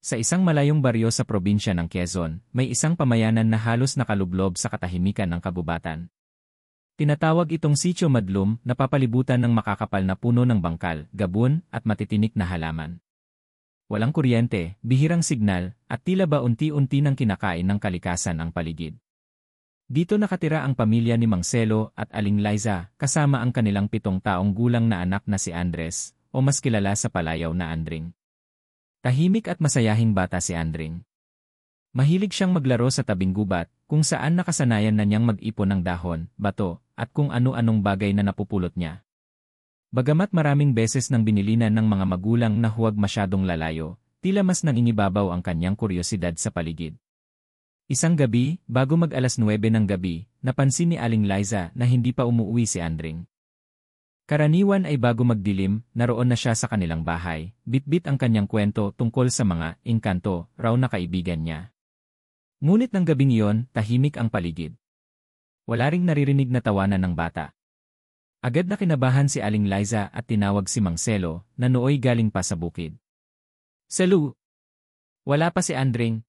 Sa isang malayong baryo sa probinsya ng Quezon, may isang pamayanan na halos nakalublob sa katahimikan ng kabubatan. Tinatawag itong Sitio Madlum na papalibutan ng makakapal na puno ng bangkal, gabon, at matitinik na halaman. Walang kuryente, bihirang signal, at tila ba unti-unti nang kinakain ng kalikasan ang paligid. Dito nakatira ang pamilya ni Mang Celo at Aling Liza, kasama ang kanilang 7 taong gulang na anak na si Andres, o mas kilala sa palayaw na Andring. Tahimik at masayahing bata si Andring. Mahilig siyang maglaro sa tabing gubat, kung saan nakasanayan na niyang mag-ipon ng dahon, bato, at kung ano-anong bagay na napupulot niya. Bagamat maraming beses nang binilinan ng mga magulang na huwag masyadong lalayo, tila mas nangingibabaw ang kanyang kuryosidad sa paligid. Isang gabi, bago mag-alas 9 ng gabi, napansin ni Aling Liza na hindi pa umuwi si Andring. Karaniwan ay bago magdilim, naroon na siya sa kanilang bahay, bitbit ang kanyang kwento tungkol sa mga engkanto raw na kaibigan niya. Ngunit ng gabing iyon, tahimik ang paligid. Wala ring naririnig na tawanan ng bata. Agad na kinabahan si Aling Liza at tinawag si Mang Celo na nooy galing pa sa bukid. "Celo! Wala pa si Andring."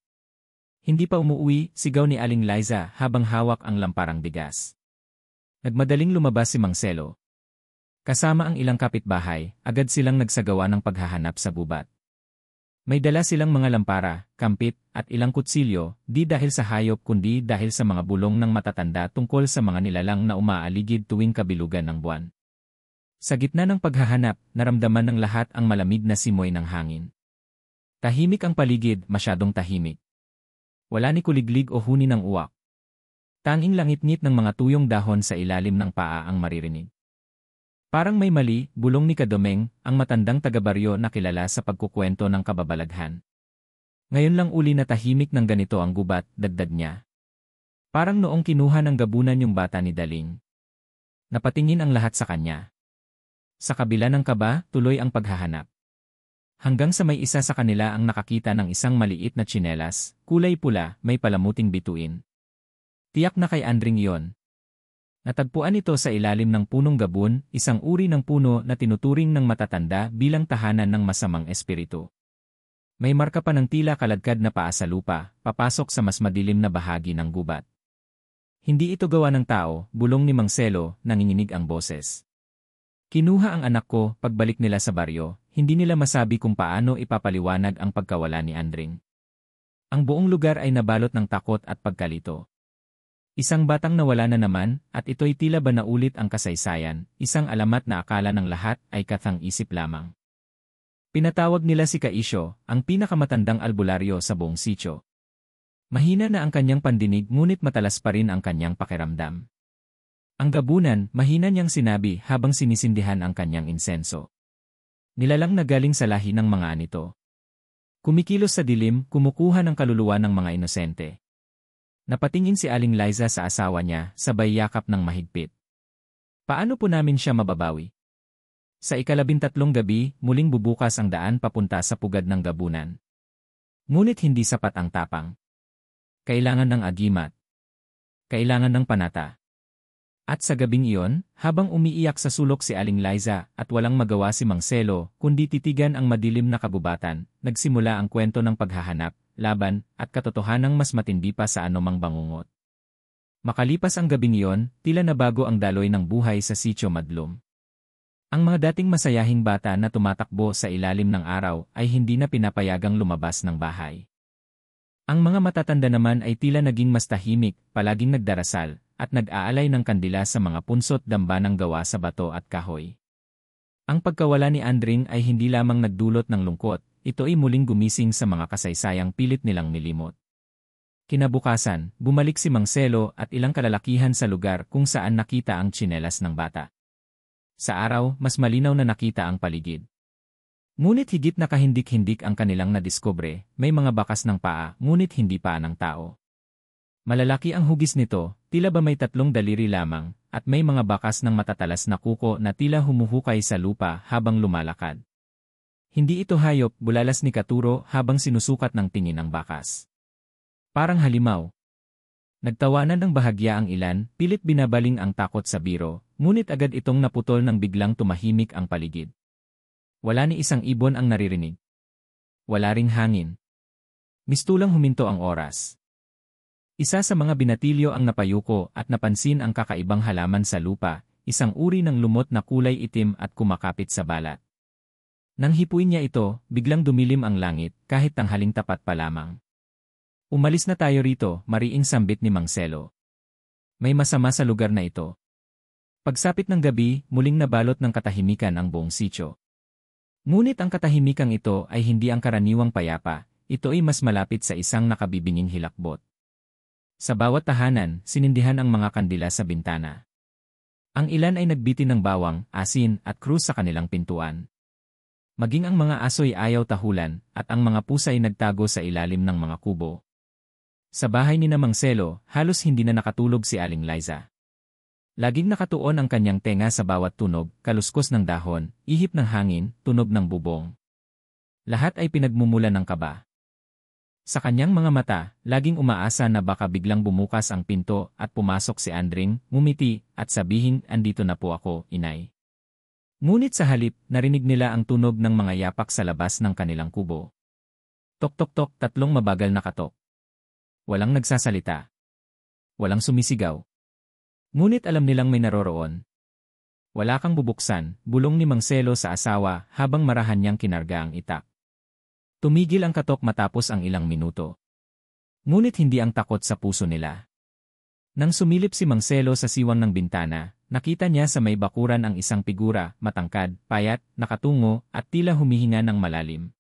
"Hindi pa umuwi," sigaw ni Aling Liza habang hawak ang lamparang bigas. Nagmadaling lumabas si Mang Celo. Kasama ang ilang kapitbahay, agad silang nagsagawa ng paghahanap sa gubat. May dala silang mga lampara, kampit, at ilang kutsilyo, di dahil sa hayop kundi dahil sa mga bulong ng matatanda tungkol sa mga nilalang na umaaligid tuwing kabilugan ng buwan. Sa gitna ng paghahanap, naramdaman ng lahat ang malamig na simoy ng hangin. Tahimik ang paligid, masyadong tahimik. Wala ni kuliglig o huni ng uwak. Tanging langit-ngit ng mga tuyong dahon sa ilalim ng paa ang maririnig. Parang may mali, bulong ni Kadomeng, ang matandang taga-baryo na kilala sa pagkukwento ng kababalaghan. Ngayon lang uli na tahimik ng ganito ang gubat, dagdag niya. Parang noong kinuha ng gabunan yung bata ni Daling. Napatingin ang lahat sa kanya. Sa kabila ng kaba, tuloy ang paghahanap. Hanggang sa may isa sa kanila ang nakakita ng isang maliit na tsinelas, kulay pula, may palamuting bituin. Tiyak na kay Andring yon. Natagpuan ito sa ilalim ng punong gabon, isang uri ng puno na tinuturing ng matatanda bilang tahanan ng masamang espiritu. May marka pa ng tila kaladkad na paa sa lupa, papasok sa mas madilim na bahagi ng gubat. "Hindi ito gawa ng tao," bulong ni Mang Celo, nanginginig ang boses. "Kinuha ang anak ko, pagbalik nila sa baryo, hindi nila masabi kung paano ipapaliwanag ang pagkawala ni Andring. Ang buong lugar ay nabalot ng takot at pagkalito. Isang batang nawala na naman, at ito'y tila ba naulit ang kasaysayan, isang alamat na akala ng lahat ay kathang-isip lamang." Pinatawag nila si Kaisyo, ang pinakamatandang albularyo sa buong sitio. Mahina na ang kanyang pandinig ngunit matalas pa rin ang kanyang pakiramdam. "Ang gabunan," mahina niyang sinabi habang sinisindihan ang kanyang insenso. "Nilalang na galing sa lahi ng mga anito. Kumikilos sa dilim, kumukuha ng kaluluwa ng mga inosente." Napatingin si Aling Liza sa asawa niya, sabay yakap ng mahigpit. "Paano po namin siya mababawi?" Sa 13 gabi, muling bubukas ang daan papunta sa pugad ng gabunan. Ngunit hindi sapat ang tapang. Kailangan ng agimat. Kailangan ng panata. At sa gabing iyon, habang umiiyak sa sulok si Aling Liza at walang magawa si Mang Celo, kundi titigan ang madilim na kabubatan, nagsimula ang kwento ng paghahanap, laban, at katotohanang mas matindi pa sa anumang bangungot. Makalipas ang gabing iyon, tila nabago ang daloy ng buhay sa Sitio Madlum. Ang mga dating masayahing bata na tumatakbo sa ilalim ng araw ay hindi na pinapayagang lumabas ng bahay. Ang mga matatanda naman ay tila naging mas tahimik, palaging nagdarasal, at nag-aalay ng kandila sa mga punsot damba ng gawa sa bato at kahoy. Ang pagkawala ni Andring ay hindi lamang nagdulot ng lungkot, ito ay muling gumising sa mga kasaysayang pilit nilang nilimot. Kinabukasan, bumalik si Mang Celo at ilang kalalakihan sa lugar kung saan nakita ang tsinelas ng bata. Sa araw, mas malinaw na nakita ang paligid. Ngunit higit na kahindik-hindik ang kanilang nadiskubre, may mga bakas ng paa, ngunit hindi paa ng tao. Malalaki ang hugis nito, tila ba may 3 daliri lamang, at may mga bakas ng matatalas na kuko na tila humuhukay sa lupa habang lumalakad. Hindi ito hayop, bulalas ni Katuro habang sinusukat ng tingin ang bakas. Parang halimaw. Nagtawanan ng bahagya ang ilan, pilit binabaling ang takot sa biro, ngunit agad itong naputol nang biglang tumahimik ang paligid. Wala ni isang ibon ang naririnig. Wala ring hangin. Mistulang huminto ang oras. Isa sa mga binatilyo ang napayuko at napansin ang kakaibang halaman sa lupa, isang uri ng lumot na kulay itim at kumakapit sa balat. Nang hipuin niya ito, biglang dumilim ang langit kahit tanghaling tapat pa lamang. Umalis na tayo rito, mariing sambit ni Marcelo. May masama sa lugar na ito. Pagsapit ng gabi, muling nabalot ng katahimikan ang buong sitio. Ngunit ang katahimikang ito ay hindi ang karaniwang payapa, ito ay mas malapit sa isang nakabibinging hilakbot. Sa bawat tahanan, sinindihan ang mga kandila sa bintana. Ang ilan ay nagbitin ng bawang, asin at krus sa kanilang pintuan. Maging ang mga aso'y ayaw tahulan at ang mga pusa ay nagtago sa ilalim ng mga kubo. Sa bahay ni Marcelo, halos hindi na nakatulog si Aling Liza. Laging nakatuon ang kanyang tenga sa bawat tunog, kaluskos ng dahon, ihip ng hangin, tunog ng bubong. Lahat ay pinagmumula ng kaba. Sa kanyang mga mata, laging umaasa na baka biglang bumukas ang pinto at pumasok si Andring, ngumiti at sabihin, "Andito na po ako, inay." Ngunit sa halip, narinig nila ang tunog ng mga yapak sa labas ng kanilang kubo. Tok-tok-tok, tatlong mabagal na katok. Walang nagsasalita. Walang sumisigaw. Ngunit alam nilang may naroroon. Wala kang bubuksan, bulong ni Marcelo sa asawa habang marahan niyang kinarga ang itak. Tumigil ang katok matapos ang ilang minuto. Ngunit hindi ang takot sa puso nila. Nang sumilip si Marcelo sa siwang ng bintana, nakita niya sa may bakuran ang isang figura, matangkad, payat, nakatungo, at tila humihinga ng malalim.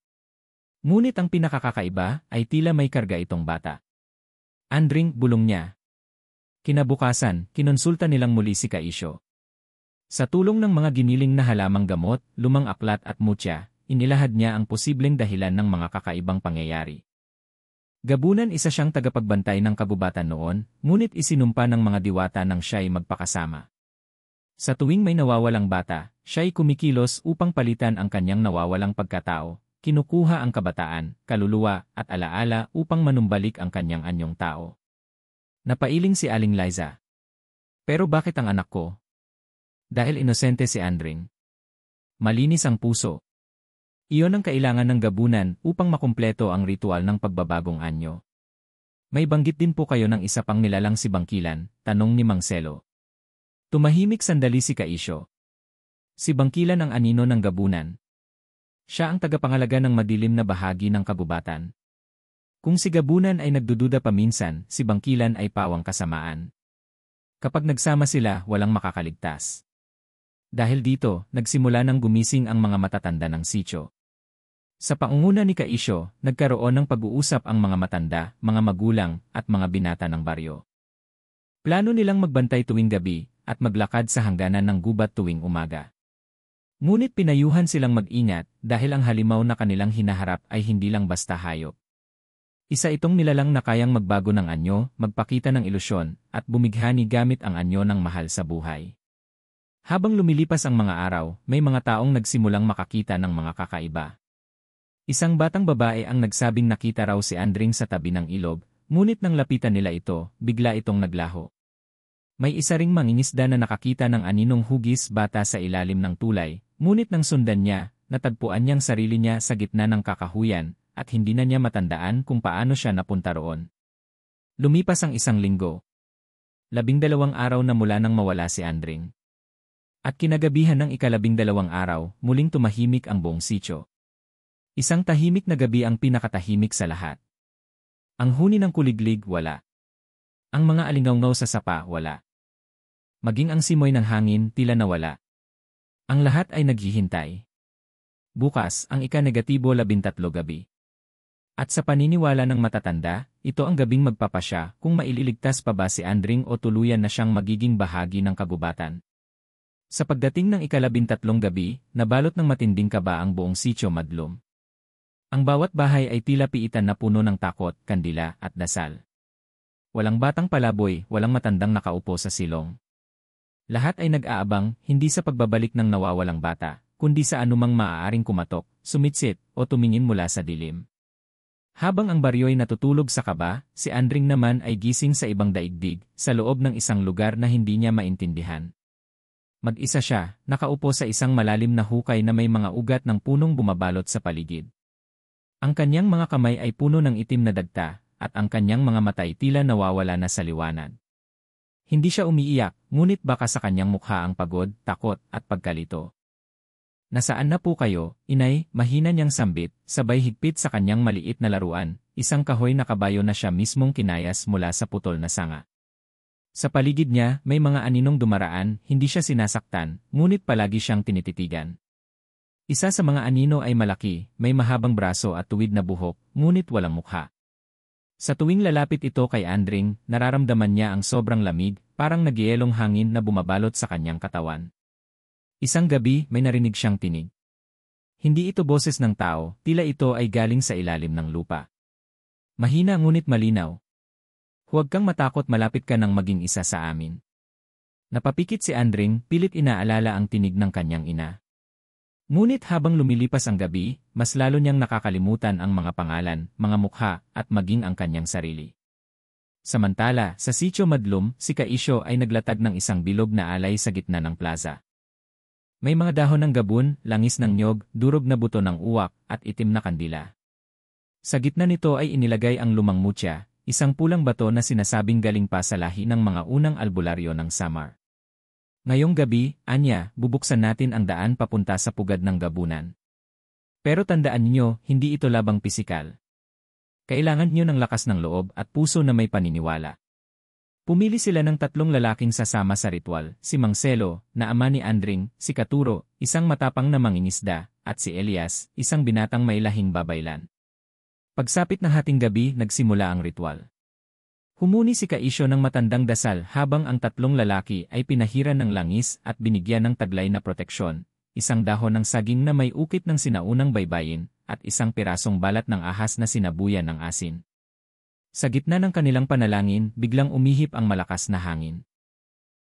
Ngunit ang pinakakakaiba ay tila may karga itong bata. Andring, bulong niya. Kinabukasan, kinonsulta nilang muli si Kaisyo. Sa tulong ng mga giniling na halamang gamot, lumang aklat at mutya, inilahad niya ang posibleng dahilan ng mga kakaibang pangyayari. Gabunan isa siyang tagapagbantay ng kagubatan noon, ngunit isinumpa ng mga diwata nang siya'y magpakasama. Sa tuwing may nawawalang bata, siya'y kumikilos upang palitan ang kanyang nawawalang pagkatao, kinukuha ang kabataan, kaluluwa, at alaala upang manumbalik ang kanyang anyong tao. Napailing si Aling Liza. Pero bakit ang anak ko? Dahil inosente si Andring. Malinis ang puso. Iyon ang kailangan ng gabunan upang makumpleto ang ritual ng pagbabagong anyo. May banggit din po kayo ng isa pang nilalang si Bangkilan, tanong ni Marcelo. Tumahimik sandali si Kaisyo. Si Bangkilan ang anino ng gabunan. Siya ang tagapangalaga ng madilim na bahagi ng kagubatan. Kung si gabunan ay nagdududa paminsan, si Bangkilan ay pawang kasamaan. Kapag nagsama sila, walang makakaligtas. Dahil dito, nagsimula ng gumising ang mga matatanda ng sitio. Sa pangunguna ni Kaisyo, nagkaroon ng pag-uusap ang mga matanda, mga magulang, at mga binata ng baryo. Plano nilang magbantay tuwing gabi, at maglakad sa hangganan ng gubat tuwing umaga. Ngunit pinayuhan silang mag-ingat dahil ang halimaw na kanilang hinaharap ay hindi lang basta hayop. Isa itong nilalang na kayang magbago ng anyo, magpakita ng ilusyon, at bumighani gamit ang anyo ng mahal sa buhay. Habang lumilipas ang mga araw, may mga taong nagsimulang makakita ng mga kakaiba. Isang batang babae ang nagsabing nakita raw si Andring sa tabi ng ilog, ngunit nang lapitan nila ito, bigla itong naglaho. May isa ring mangingisda na nakakita ng aninong hugis bata sa ilalim ng tulay, ngunit nang sundan niya, natagpuan niyang sarili niya sa gitna ng kakahuyan, at hindi na niya matandaan kung paano siya napunta roon. Lumipas ang isang linggo. 12 araw na mula nang mawala si Andring. At kinagabihan ng 12 araw, muling tumahimik ang buong sitio. Isang tahimik na gabi ang pinakatahimik sa lahat. Ang huni ng kuliglig, wala. Ang mga alingawngaw sa sapa, wala. Maging ang simoy ng hangin, tila nawala. Ang lahat ay naghihintay. Bukas, ang ika-13 gabi. At sa paniniwala ng matatanda, ito ang gabing magpapasya kung maililigtas pa ba si Andring o tuluyan na siyang magiging bahagi ng kagubatan. Sa pagdating ng ika-13 gabi, nabalot ng matinding kaba ang buong sitio Madlum. Ang bawat bahay ay tila piitan na puno ng takot, kandila, at dasal. Walang batang palaboy, walang matandang nakaupo sa silong. Lahat ay nag-aabang, hindi sa pagbabalik ng nawawalang bata, kundi sa anumang maaaring kumatok, sumitsit, o tumingin mula sa dilim. Habang ang baryo'y natutulog sa kaba, si Andring naman ay gising sa ibang daigdig, sa loob ng isang lugar na hindi niya maintindihan. Mag-isa siya, nakaupo sa isang malalim na hukay na may mga ugat ng punong bumabalot sa paligid. Ang kanyang mga kamay ay puno ng itim na dagta, at ang kanyang mga mata ay tila nawawala na sa liwanag. Hindi siya umiiyak, ngunit baka sa kanyang mukha ang pagod, takot, at pagkalito. "Nasaan na po kayo, inay?" Mahina niyang sambit, sabay higpit sa kanyang maliit na laruan, isang kahoy na kabayo na siya mismong kinayas mula sa putol na sanga. Sa paligid niya, may mga aninong dumaraan, hindi siya sinasaktan, ngunit palagi siyang tinititigan. Isa sa mga anino ay malaki, may mahabang braso at tuwid na buhok, ngunit walang mukha. Sa tuwing lalapit ito kay Andring, nararamdaman niya ang sobrang lamig, parang nagyayelong hangin na bumabalot sa kanyang katawan. Isang gabi, may narinig siyang tinig. Hindi ito boses ng tao, tila ito ay galing sa ilalim ng lupa. Mahina ngunit malinaw. "Huwag kang matakot, malapit ka nang maging isa sa amin." Napapikit si Andring, pilit inaalala ang tinig ng kanyang ina. Ngunit habang lumilipas ang gabi, mas lalo niyang nakakalimutan ang mga pangalan, mga mukha, at maging ang kanyang sarili. Samantala, sa Sitio Madlum, si Kaisyo ay naglatag ng isang bilog na alay sa gitna ng plaza. May mga dahon ng gabun, langis ng nyog, durog na buto ng uwak, at itim na kandila. Sa gitna nito ay inilagay ang lumang mutya, isang pulang bato na sinasabing galing pa sa lahi ng mga unang albularyo ng Samar. "Ngayong gabi, Anya, bubuksan natin ang daan papunta sa pugad ng gabunan. Pero tandaan niyo, hindi ito labang pisikal. Kailangan niyo ng lakas ng loob at puso na may paniniwala." Pumili sila ng 3 lalaking sasama sa ritual, si Marcelo, na ama ni Andring, si Katuro, isang matapang na mangingisda, at si Elias, isang binatang may lahing babaylan. Pagsapit ng hating gabi, nagsimula ang ritual. Humuni si Kaisyo ng matandang dasal habang ang 3 lalaki ay pinahiran ng langis at binigyan ng taglay na proteksyon, isang dahon ng saging na may ukit ng sinaunang baybayin, at isang pirasong balat ng ahas na sinabuyan ng asin. Sa gitna ng kanilang panalangin, biglang umihip ang malakas na hangin.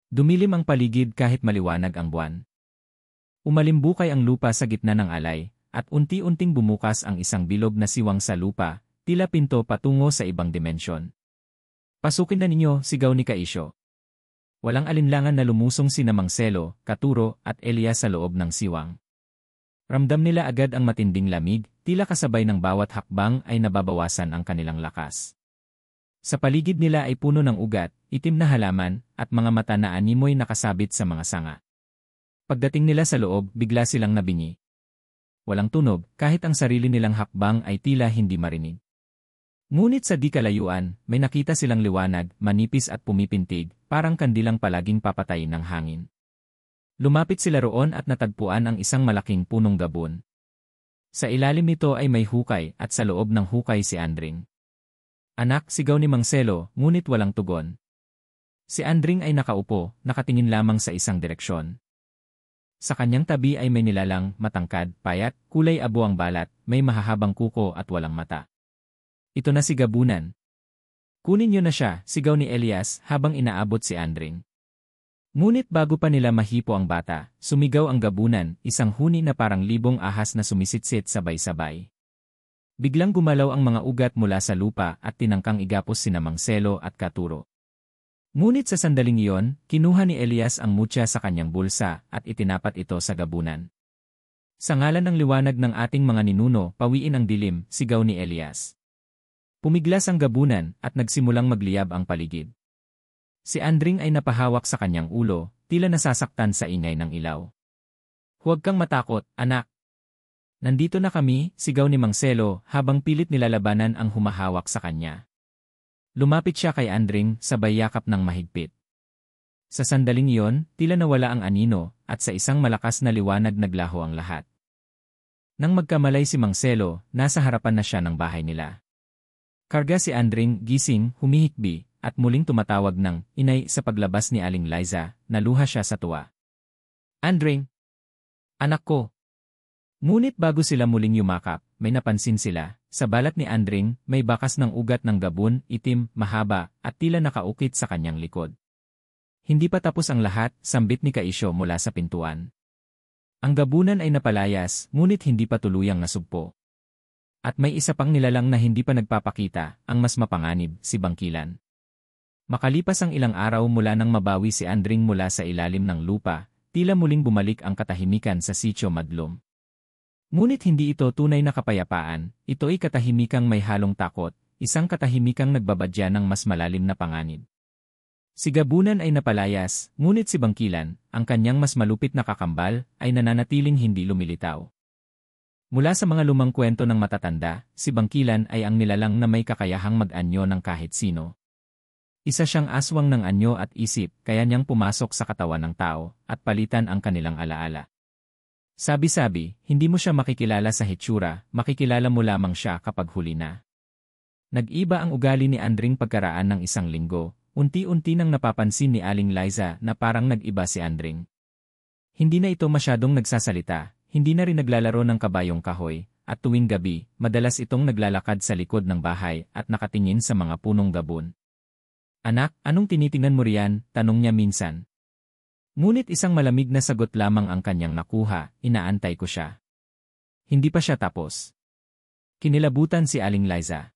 Dumilim ang paligid kahit maliwanag ang buwan. Umalimbukay ang lupa sa gitna ng alay, at unti-unting bumukas ang isang bilog na siwang sa lupa, tila pinto patungo sa ibang dimensyon. "Pasukin na ninyo," sigaw ni Kaisyo. Walang alinlangan na lumusong sina Marcelo, Katuro, at Elias sa loob ng siwang. Ramdam nila agad ang matinding lamig, tila kasabay ng bawat hakbang ay nababawasan ang kanilang lakas. Sa paligid nila ay puno ng ugat, itim na halaman, at mga mata na animoy nakasabit sa mga sanga. Pagdating nila sa loob, bigla silang nabingi. Walang tunog, kahit ang sarili nilang hakbang ay tila hindi marinig. Ngunit sa di kalayuan, may nakita silang liwanag, manipis at pumipintig, parang kandilang palaging papatayin ng hangin. Lumapit sila roon at natagpuan ang isang malaking punong gabon. Sa ilalim nito ay may hukay at sa loob ng hukay si Andring. "Anak," sigaw ni Marcelo, ngunit walang tugon. Si Andring ay nakaupo, nakatingin lamang sa isang direksyon. Sa kanyang tabi ay may nilalang, matangkad, payat, kulay abo ang balat, may mahahabang kuko at walang mata. "Ito na si gabunan. Kunin niyo na siya," sigaw ni Elias habang inaabot si Andring. Ngunit bago pa nila mahipo ang bata, sumigaw ang gabunan, isang huni na parang libong ahas na sumisitsit sabay-sabay. Biglang gumalaw ang mga ugat mula sa lupa at tinangkang igapos sina Marcelo at Katuro. Ngunit sa sandaling iyon, kinuha ni Elias ang mutya sa kanyang bulsa at itinapat ito sa gabunan. "Sa ngalan ng liwanag ng ating mga ninuno, pawiin ang dilim," sigaw ni Elias. Pumiglas ang gabunan at nagsimulang magliyab ang paligid. Si Andring ay napahawak sa kanyang ulo, tila nasasaktan sa ingay ng ilaw. "Huwag kang matakot, anak. Nandito na kami," sigaw ni Marcelo habang pilit nilalabanan ang humahawak sa kanya. Lumapit siya kay Andring, sabay yakap ng mahigpit. Sa sandaling iyon, tila nawala ang anino, at sa isang malakas na liwanag naglaho ang lahat. Nang magkamalay si Marcelo, nasa harapan na siya ng bahay nila. Karga si Andring, gising, humihikbi, at muling tumatawag ng inay sa paglabas ni Aling Liza, naluha siya sa tuwa. "Andring! Anak ko!" Ngunit bago sila muling yumakap, may napansin sila. Sa balat ni Andring, may bakas ng ugat ng gabon, itim, mahaba, at tila nakaukit sa kanyang likod. Hindi pa tapos ang lahat, sambit ni Kaisyo mula sa pintuan. Ang gabunan ay napalayas, ngunit hindi pa tuluyang nasugpo. At may isa pang nilalang na hindi pa nagpapakita, ang mas mapanganib, si Bangkilan. Makalipas ang ilang araw mula nang mabawi si Andring mula sa ilalim ng lupa, tila muling bumalik ang katahimikan sa Sitio Madlum. Ngunit hindi ito tunay na kapayapaan, ito ay katahimikang may halong takot, isang katahimikang nagbabadya ng mas malalim na panganib. Si Gabunan ay napalayas, ngunit si Bangkilan, ang kanyang mas malupit na kakambal, ay nananatiling hindi lumilitaw. Mula sa mga lumang kwento ng matatanda, si Bangkilan ay ang nilalang na may kakayahang mag-anyo ng kahit sino. Isa siyang aswang ng anyo at isip, kaya niyang pumasok sa katawan ng tao, at palitan ang kanilang alaala. Sabi-sabi, hindi mo siya makikilala sa hitsura, makikilala mo lamang siya kapag huli na. Nag-iba ang ugali ni Andring pagkaraan ng isang linggo, unti-unti nang napapansin ni Aling Liza na parang nag-iba si Andring. Hindi na ito masyadong nagsasalita, hindi na rin naglalaro ng kabayong kahoy, at tuwing gabi, madalas itong naglalakad sa likod ng bahay at nakatingin sa mga punong gabon. "Anak, anong tinitingnan mo riyan?" tanong niya minsan. Ngunit isang malamig na sagot lamang ang kanyang nakuha, "Inaantay ko siya." Hindi pa siya tapos. Kinilabutan si Aling Liza.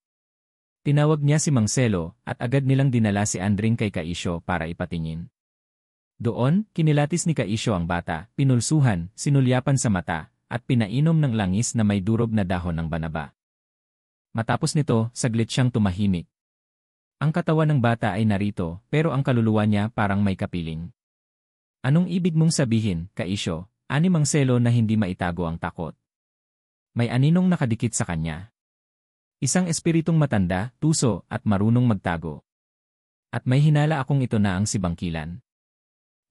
Tinawag niya si Mang Selo at agad nilang dinala si Andring kay Kaisyo para ipatingin. Doon, kinilatis ni Kaisyo ang bata, pinulsuhan, sinulyapan sa mata, at pinainom ng langis na may durog na dahon ng banaba. Matapos nito, saglit siyang tumahimik. Ang katawan ng bata ay narito, pero ang kaluluwa niya parang may kapiling. "Anong ibig mong sabihin, Kaisyo?" ani Mang Selo na hindi maitago ang takot. May aninong nakadikit sa kanya. Isang espiritong matanda, tuso, at marunong magtago. At may hinala akong ito na ang si Bangkilan.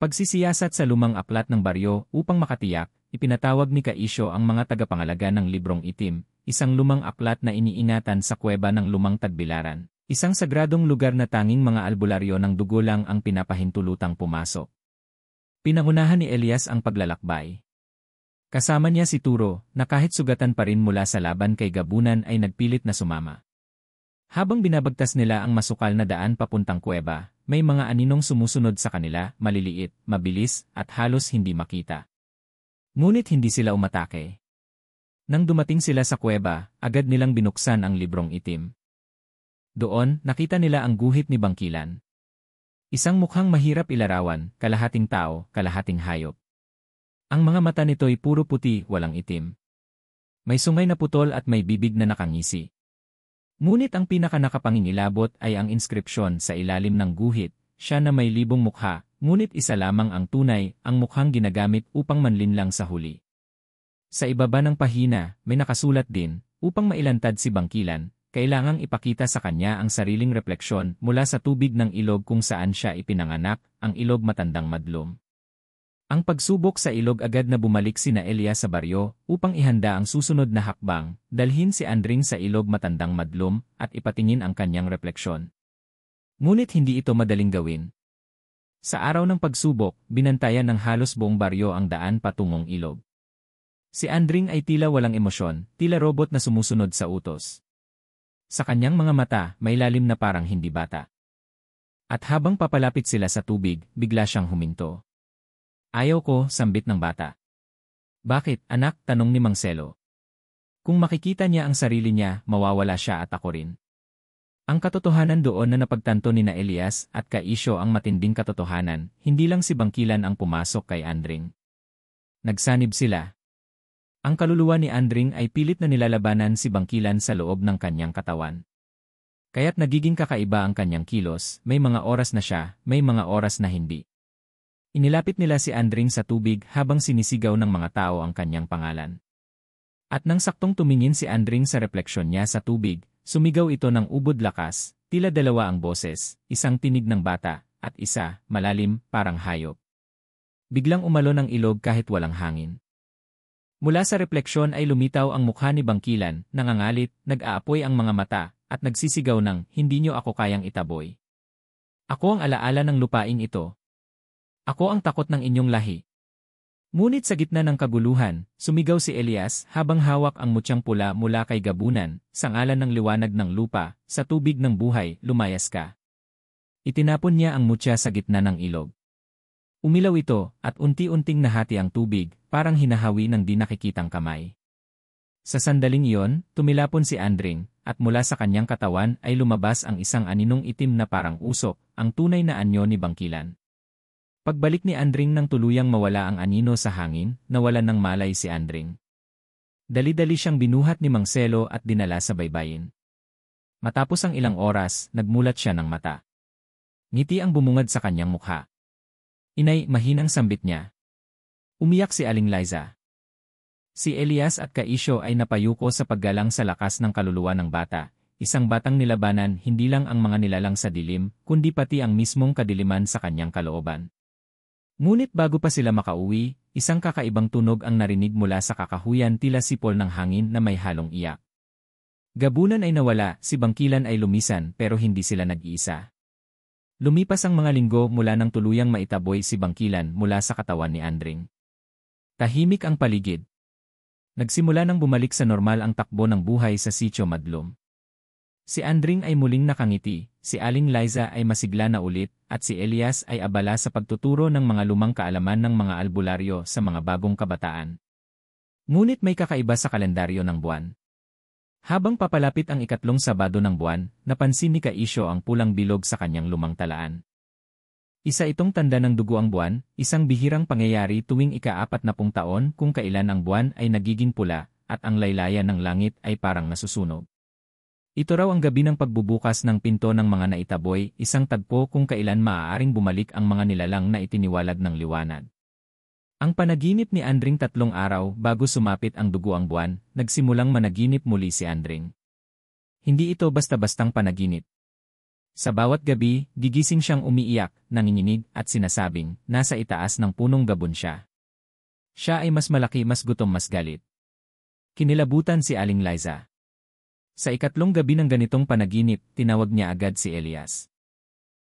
Pagsisiyasat sa lumang aklat ng baryo upang makatiyak, ipinatawag ni Kaisyo ang mga tagapangalaga ng Librong Itim, isang lumang aklat na iniingatan sa kuweba ng Lumang Tagbilaran, isang sagradong lugar na tanging mga albularyo ng dugo lang ang pinapahintulutang pumasok. Pinangunahan ni Elias ang paglalakbay. Kasama niya si Turo, na kahit sugatan pa rin mula sa laban kay Gabunan ay nagpilit na sumama. Habang binabagtas nila ang masukal na daan papuntang kuweba, may mga aninong sumusunod sa kanila, maliliit, mabilis, at halos hindi makita. Ngunit hindi sila umatake. Nang dumating sila sa kuweba, agad nilang binuksan ang Librong Itim. Doon, nakita nila ang guhit ni Bangkilan. Isang mukhang mahirap ilarawan, kalahating tao, kalahating hayop. Ang mga mata nito'y puro puti, walang itim. May sungay na putol at may bibig na nakangisi. Ngunit ang pinakanakapangingilabot ay ang inskripsyon sa ilalim ng guhit, siya na may libong mukha, ngunit isa lamang ang tunay, ang mukhang ginagamit upang manlinlang sa huli. Sa ibaba ng pahina, may nakasulat din, upang mailantad si Bangkilan, kailangang ipakita sa kanya ang sariling refleksyon mula sa tubig ng ilog kung saan siya ipinanganak, ang ilog Matandang Madlum. Ang pagsubok sa ilog agad na bumalik sina Elias sa baryo upang ihanda ang susunod na hakbang, dalhin si Andring sa ilog Matandang Madlum at ipatingin ang kanyang refleksyon. Ngunit hindi ito madaling gawin. Sa araw ng pagsubok, binantayan ng halos buong baryo ang daan patungong ilog. Si Andring ay tila walang emosyon, tila robot na sumusunod sa utos. Sa kanyang mga mata, may lalim na parang hindi bata. At habang papalapit sila sa tubig, bigla siyang huminto. "Ayaw ko," sambit ng bata. "Bakit, anak?" tanong ni Mang Selo. Kung makikita niya ang sarili niya, mawawala siya at ako rin. Ang katotohanan doon na napagtanto ni na Elias at Kaisyo ang matinding katotohanan, hindi lang si Bangkilan ang pumasok kay Andring. Nagsanib sila. Ang kaluluwa ni Andring ay pilit na nilalabanan si Bangkilan sa loob ng kanyang katawan. Kaya't nagiging kakaiba ang kanyang kilos, may mga oras na siya, may mga oras na hindi. Inilapit nila si Andring sa tubig habang sinisigaw ng mga tao ang kanyang pangalan. At nang saktong tumingin si Andring sa refleksyon niya sa tubig, sumigaw ito ng ubod lakas, tila dalawa ang boses, isang tinig ng bata, at isa, malalim, parang hayop. Biglang umalon ang ilog kahit walang hangin. Mula sa refleksyon ay lumitaw ang mukha ni Bangkilan, nangangalit, nag-aapoy ang mga mata, at nagsisigaw ng, "Hindi niyo ako kayang itaboy. Ako ang alaala ng lupaing ito. Ako ang takot ng inyong lahi." Ngunit sa gitna ng kaguluhan, sumigaw si Elias habang hawak ang mutyang pula mula kay Gabunan, sa ngalan ng liwanag ng lupa, sa tubig ng buhay, lumayas ka. Itinapon niya ang mutya sa gitna ng ilog. Umilaw ito, at unti-unting nahati ang tubig, parang hinahawi ng di nakikitang kamay. Sa sandaling iyon, tumilapon si Andring, at mula sa kanyang katawan ay lumabas ang isang aninong itim na parang usok, ang tunay na anyo ni Bangkilan. Pagbalik ni Andring nang tuluyang mawala ang anino sa hangin, nawalan ng malay si Andring. Dali-dali siyang binuhat ni Mang Selo at dinala sa baybayin. Matapos ang ilang oras, nagmulat siya ng mata. Ngiti ang bumungad sa kanyang mukha. Inay, mahinang sambit niya. Umiyak si Aling Liza. Si Elias at Kaisyo ay napayuko sa paggalang sa lakas ng kaluluwa ng bata, isang batang nilabanan hindi lang ang mga nilalang sa dilim, kundi pati ang mismong kadiliman sa kanyang kalooban. Ngunit bago pa sila makauwi, isang kakaibang tunog ang narinig mula sa kakahuyan tila sipol ng hangin na may halong iyak. Gabunan ay nawala, si Bangkilan ay lumisan pero hindi sila nag-iisa. Lumipas ang mga linggo mula nang tuluyang maitaboy si Bangkilan mula sa katawan ni Andring. Tahimik ang paligid. Nagsimula nang bumalik sa normal ang takbo ng buhay sa Sitio Madlum. Si Andring ay muling nakangiti, si Aling Liza ay masigla na ulit, at si Elias ay abala sa pagtuturo ng mga lumang kaalaman ng mga albularyo sa mga bagong kabataan. Ngunit may kakaiba sa kalendaryo ng buwan. Habang papalapit ang ikatlong Sabado ng buwan, napansin ni Kaisyo ang pulang bilog sa kanyang lumang talaan. Isa itong tanda ng dugo ang buwan, isang bihirang pangyayari tuwing ika-40 taon kung kailan ang buwan ay nagiging pula at ang laylayan ng langit ay parang nasusunog. Ito raw ang gabi ng pagbubukas ng pinto ng mga naitaboy, isang tagpo kung kailan maaaring bumalik ang mga nilalang na itiniwalag ng liwanag. Ang panaginip ni Andring 3 araw bago sumapit ang dugo ang buwan, nagsimulang managinip muli si Andring. Hindi ito basta-bastang panaginip. Sa bawat gabi, gigising siyang umiiyak, nanginginig at sinasabing, nasa itaas ng punong gabon siya. Siya ay mas malaki, mas gutom, mas galit. Kinilabutan si Aling Liza. Sa ikatlong gabi ng ganitong panaginip, tinawag niya agad si Elias.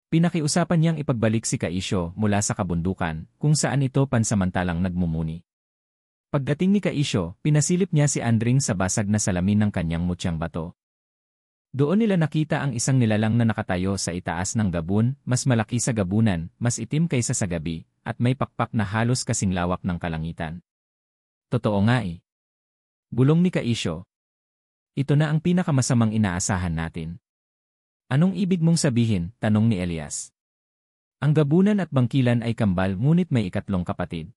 Pinakiusapan niyang ipagbalik si Kaisyo mula sa kabundukan, kung saan ito pansamantalang nagmumuni. Pagdating ni Kaisyo, pinasilip niya si Andring sa basag na salamin ng kanyang mutyang bato. Doon nila nakita ang isang nilalang na nakatayo sa itaas ng gabun, mas malaki sa gabunan, mas itim kaysa sa gabi, at may pakpak na halos kasing lawak ng kalangitan. Totoo nga eh. Bulong ni Kaisyo. Ito na ang pinakamasamang inaasahan natin. Anong ibig mong sabihin? Tanong ni Elias. Ang gabunan at bangkilan ay kambal ngunit may ikatlong kapatid.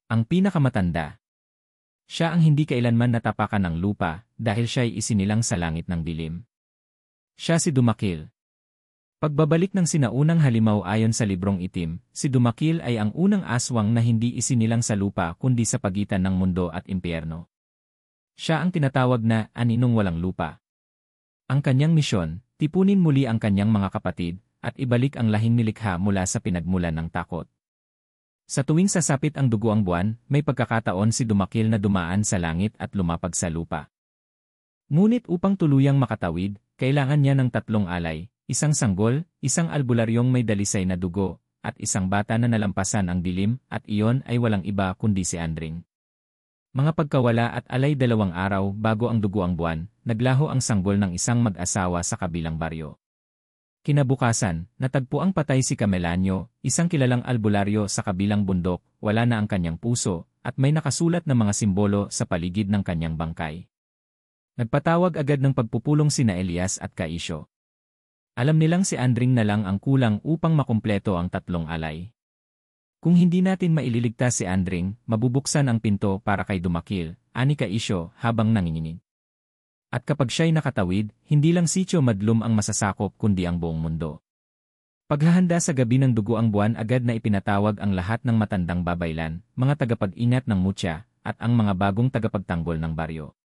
Ang pinakamatanda. Siya ang hindi kailanman natapakan ng lupa dahil siya ay isinilang sa langit ng dilim. Siya si Dumakil. Pagbabalik ng sinaunang halimaw ayon sa librong itim, si Dumakil ay ang unang aswang na hindi isinilang sa lupa kundi sa pagitan ng mundo at impyerno. Siya ang tinatawag na aninong walang lupa. Ang kanyang misyon, tipunin muli ang kanyang mga kapatid at ibalik ang lahing nilikha mula sa pinagmulan ng takot. Sa tuwing sasapit ang dugo ang buwan, may pagkakataon si Dumakil na dumaan sa langit at lumapag sa lupa. Ngunit upang tuluyang makatawid, kailangan niya ng 3 alay, isang sanggol, isang albularyong may dalisay na dugo, at isang bata na nalampasan ang dilim, at iyon ay walang iba kundi si Andring. Mga pagkawala at alay 2 araw bago ang dugo ang buwan, naglaho ang sanggol ng isang mag-asawa sa kabilang baryo. Kinabukasan, natagpo ang patay si Camelanio, isang kilalang albularyo sa kabilang bundok, wala na ang kanyang puso, at may nakasulat na mga simbolo sa paligid ng kanyang bangkay. Nagpatawag agad ng pagpupulong sina Elias at Kaisyo. Alam nilang si Andring na lang ang kulang upang makumpleto ang 3 alay. Kung hindi natin maililigtas si Andring, mabubuksan ang pinto para kay Dumakil, ani Kaisyo habang nanginginig. At kapag siya'y nakatawid, hindi lang Sitio Madlum ang masasakop kundi ang buong mundo. Paghahanda sa gabi ng dugo ang buwan agad na ipinatawag ang lahat ng matandang babaylan, mga tagapag-ingat ng mutya, at ang mga bagong tagapagtanggol ng baryo.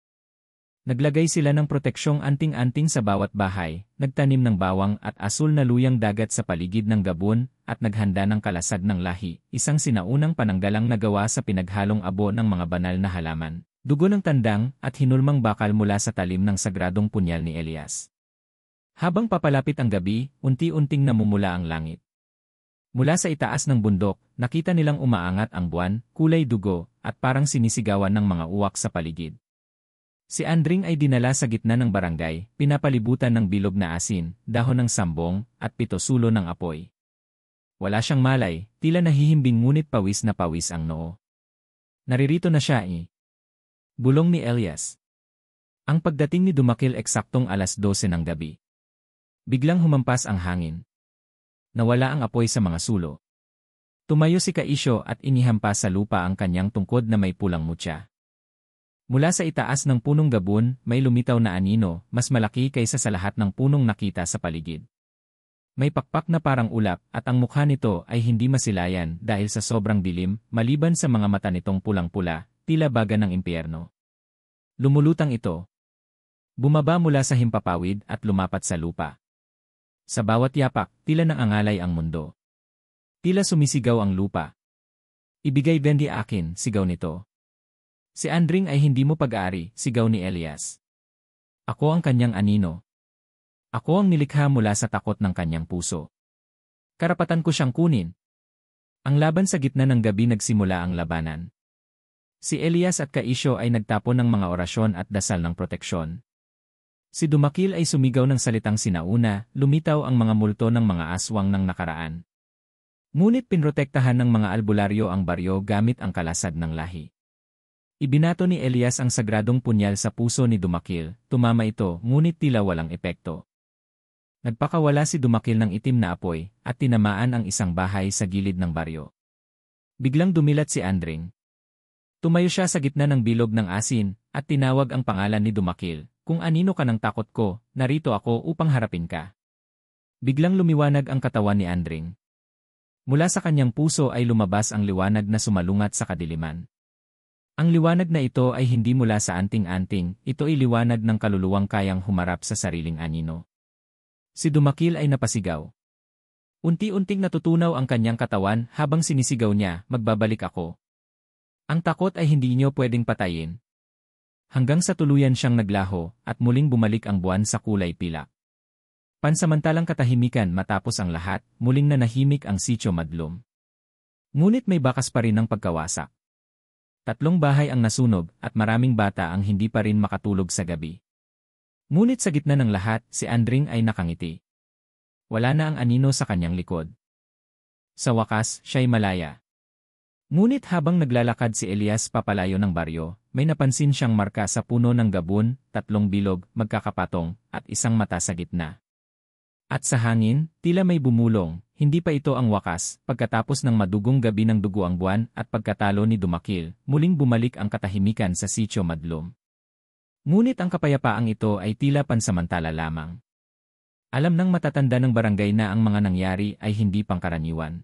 Naglagay sila ng proteksyong anting-anting sa bawat bahay, nagtanim ng bawang at asul na luyang dagat sa paligid ng gabon, at naghanda ng kalasag ng lahi, isang sinaunang pananggalang nagawa sa pinaghalong abo ng mga banal na halaman, dugo ng tandang, at hinulmang bakal mula sa talim ng sagradong punyal ni Elias. Habang papalapit ang gabi, unti-unting namumula ang langit. Mula sa itaas ng bundok, nakita nilang umaangat ang buwan, kulay dugo, at parang sinisigawan ng mga uwak sa paligid. Si Andring ay dinala sa gitna ng barangay, pinapalibutan ng bilog na asin, dahon ng sambong, at 7 sulo ng apoy. Wala siyang malay, tila nahihimbing ngunit pawis na pawis ang noo. Naririto na siya eh. Bulong ni Elias. Ang pagdating ni Dumakil eksaktong 12:00 ng gabi. Biglang humampas ang hangin. Nawala ang apoy sa mga sulo. Tumayo si Kaisyo at inihampas sa lupa ang kanyang tungkod na may pulang mutya. Mula sa itaas ng punong gabon, may lumitaw na anino, mas malaki kaysa sa lahat ng punong nakita sa paligid. May pakpak na parang ulap at ang mukha nito ay hindi masilayan dahil sa sobrang dilim, maliban sa mga mata nitong pulang-pula, tila baga ng impyerno. Lumulutang ito. Bumaba mula sa himpapawid at lumapat sa lupa. Sa bawat yapak, tila nangangalay ang mundo. Tila sumisigaw ang lupa. Ibigay Vendi akin, sigaw nito. Si Andring ay hindi mo pag-aari, sigaw ni Elias. Ako ang kanyang anino. Ako ang nilikha mula sa takot ng kanyang puso. Karapatan ko siyang kunin. Ang laban sa gitna ng gabi nagsimula ang labanan. Si Elias at Kaisyo ay nagtapon ng mga orasyon at dasal ng proteksyon. Si Dumakil ay sumigaw ng salitang sinauna, lumitaw ang mga multo ng mga aswang ng nakaraan. Ngunit pinrotektahan ng mga albularyo ang baryo gamit ang kalasad ng lahi. Ibinato ni Elias ang sagradong punyal sa puso ni Dumakil, tumama ito ngunit tila walang epekto. Nagpakawala si Dumakil ng itim na apoy at tinamaan ang isang bahay sa gilid ng baryo. Biglang dumilat si Andring. Tumayo siya sa gitna ng bilog ng asin at tinawag ang pangalan ni Dumakil, kung anino ka ng takot ko, narito ako upang harapin ka. Biglang lumiwanag ang katawan ni Andring. Mula sa kanyang puso ay lumabas ang liwanag na sumalungat sa kadiliman. Ang liwanag na ito ay hindi mula sa anting-anting, ito ay liwanag ng kaluluwang kayang humarap sa sariling anino. Si Dumakil ay napasigaw. Unti-unting natutunaw ang kanyang katawan habang sinisigaw niya, magbabalik ako. Ang takot ay hindi niyo pwedeng patayin. Hanggang sa tuluyan siyang naglaho at muling bumalik ang buwan sa kulay pilak. Pansamantalang katahimikan matapos ang lahat, muling nanahimik ang Sitio Madlum. Ngunit may bakas pa rin ng pagkawasak. 3 bahay ang nasunog at maraming bata ang hindi pa rin makatulog sa gabi. Ngunit sa gitna ng lahat, si Andring ay nakangiti. Wala na ang anino sa kanyang likod. Sa wakas, siya'y malaya. Ngunit habang naglalakad si Elias papalayo ng baryo, may napansin siyang marka sa puno ng gabon, 3 bilog, magkakapatong, at isang mata sa gitna. At sa hangin, tila may bumulong, hindi pa ito ang wakas, pagkatapos ng madugong gabi ng dugo ang buwan at pagkatalo ni Dumakil, muling bumalik ang katahimikan sa Sitio Madlum. Ngunit ang kapayapaang ito ay tila pansamantala lamang. Alam ng matatanda ng barangay na ang mga nangyari ay hindi pangkaraniwan.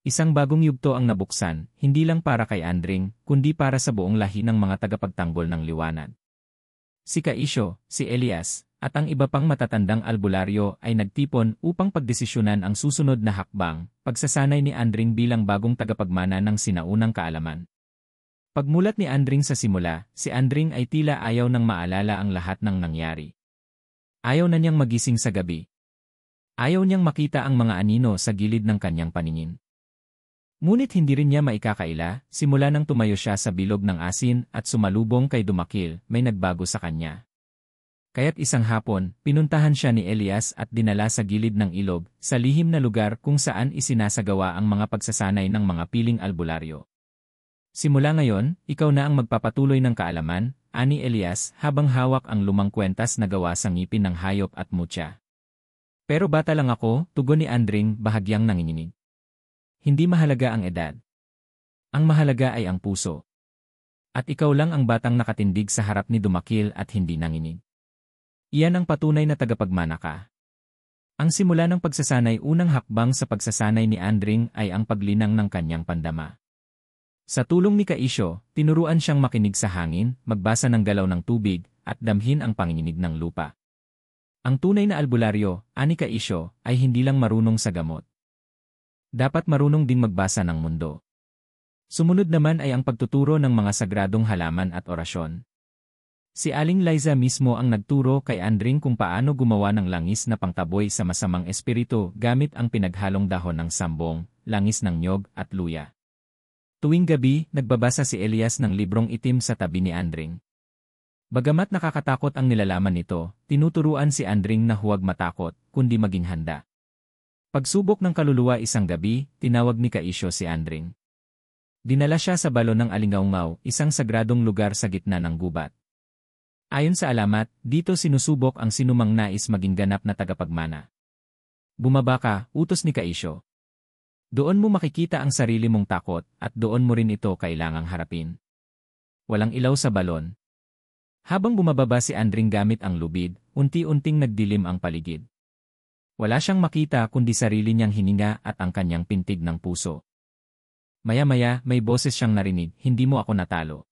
Isang bagong yugto ang nabuksan, hindi lang para kay Andring, kundi para sa buong lahi ng mga tagapagtanggol ng liwanag. Si Kaisyo, si Elias, at ang iba pang matatandang albularyo ay nagtipon upang pagdesisyonan ang susunod na hakbang, pagsasanay ni Andring bilang bagong tagapagmana ng sinaunang kaalaman. Pagmulat ni Andring sa simula, si Andring ay tila ayaw nang maalala ang lahat ng nangyari. Ayaw na niyang magising sa gabi. Ayaw niyang makita ang mga anino sa gilid ng kanyang paningin. Ngunit hindi rin niya maikakaila, simula nang tumayo siya sa bilog ng asin at sumalubong kay Dumakil, may nagbago sa kanya. Kaya't isang hapon, pinuntahan siya ni Elias at dinala sa gilid ng ilog, sa lihim na lugar kung saan isinasagawa ang mga pagsasanay ng mga piling albularyo. Simula ngayon, ikaw na ang magpapatuloy ng kaalaman, ani Elias, habang hawak ang lumang kwentas na gawa sa ngipin ng hayop at mutya. Pero bata lang ako, tugon ni Andring, bahagyang nanginginig. Hindi mahalaga ang edad. Ang mahalaga ay ang puso. At ikaw lang ang batang nakatindig sa harap ni Dumakil at hindi nanginig. Iyan ang patunay na tagapagmana ka. Ang simula ng pagsasanay unang hakbang sa pagsasanay ni Andring ay ang paglinang ng kanyang pandama. Sa tulong ni Kaisyo, tinuruan siyang makinig sa hangin, magbasa ng galaw ng tubig, at damhin ang panginginig ng lupa. Ang tunay na albularyo, ani Kaisyo, ay hindi lang marunong sa gamot. Dapat marunong din magbasa ng mundo. Sumunod naman ay ang pagtuturo ng mga sagradong halaman at orasyon. Si Aling Liza mismo ang nagturo kay Andring kung paano gumawa ng langis na pangtaboy sa masamang espiritu gamit ang pinaghalong dahon ng sambong, langis ng nyog at luya. Tuwing gabi, nagbabasa si Elias ng librong itim sa tabi ni Andring. Bagamat nakakatakot ang nilalaman nito, tinuturuan si Andring na huwag matakot, kundi maging handa. Pagsubok ng kaluluwa isang gabi, tinawag ni Kaisyo si Andring. Dinala siya sa balon ng Alingaungaw, isang sagradong lugar sa gitna ng gubat. Ayon sa alamat, dito sinusubok ang sinumang nais maging ganap na tagapagmana. Bumaba ka, utos ni Kaisyo. Doon mo makikita ang sarili mong takot at doon mo rin ito kailangang harapin. Walang ilaw sa balon. Habang bumababa si Andring gamit ang lubid, unti-unting nagdilim ang paligid. Wala siyang makita kundi sarili niyang hininga at ang kanyang pintig ng puso. Maya-maya, may boses siyang narinig, "Hindi mo ako natalo.